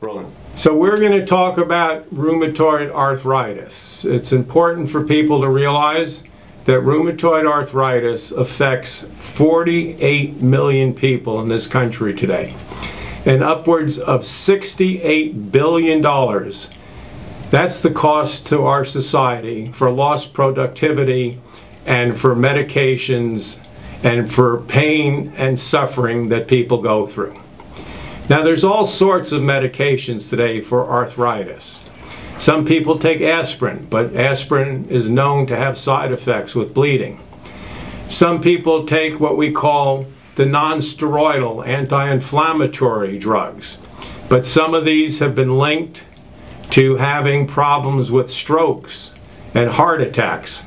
Rolling. So we're going to talk about rheumatoid arthritis. It's important for people to realize that rheumatoid arthritis affects 48 million people in this country today, and upwards of $68 billion. That's the cost to our society for lost productivity and for medications and for pain and suffering that people go through. Now, there's all sorts of medications today for arthritis. Some people take aspirin, but aspirin is known to have side effects with bleeding. Some people take what we call the non-steroidal anti-inflammatory drugs, but some of these have been linked to having problems with strokes and heart attacks.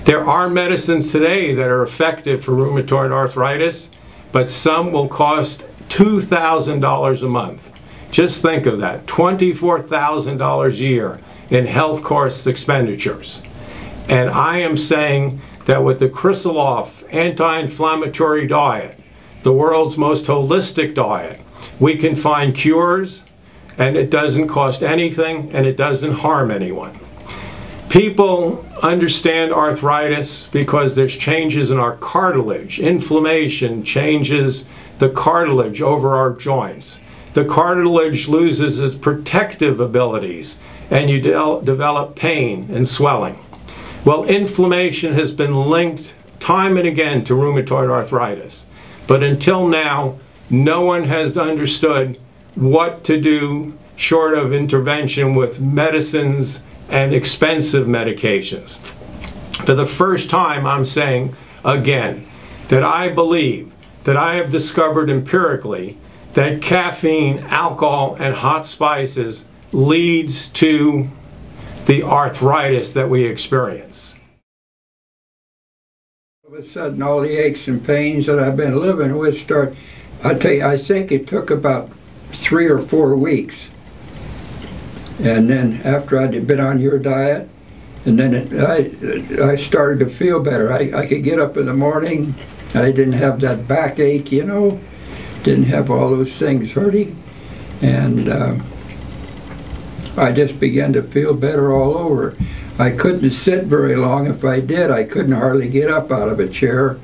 There are medicines today that are effective for rheumatoid arthritis, but some will cost $2,000 a month. Just think of that, $24,000 a year in health cost expenditures. And I am saying that with the Krisiloff anti-inflammatory diet, the world's most holistic diet, we can find cures, and it doesn't cost anything and it doesn't harm anyone. People understand arthritis because there's changes in our cartilage. Inflammation changes the cartilage over our joints. The cartilage loses its protective abilities and you develop pain and swelling. Well, inflammation has been linked time and again to rheumatoid arthritis, but until now no one has understood what to do short of intervention with medicines and expensive medications. For the first time, I'm saying again that I believe that I have discovered empirically that caffeine, alcohol, and hot spices leads to the arthritis that we experience. All of a sudden, all the aches and pains that I've been living with start. I think it took about 3 or 4 weeks. And then after I'd been on your diet, and then I started to feel better. I could get up in the morning, and I didn't have that backache, you know, didn't have all those things hurting, and I just began to feel better all over. I couldn't sit very long. If I did, I couldn't hardly get up out of a chair.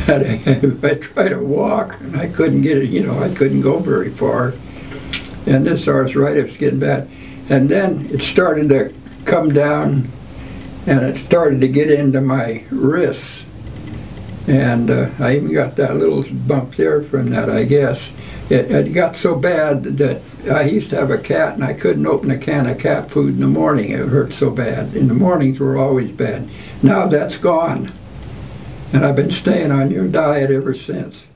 And I tried to walk, and I couldn't get it, you know, I couldn't go very far. And this arthritis was getting bad. And then it started to come down, and it started to get into my wrists. And I even got that little bump there from that, I guess. It got so bad that I used to have a cat, and I couldn't open a can of cat food in the morning. It hurt so bad. And the mornings were always bad. Now that's gone. And I've been staying on your diet ever since.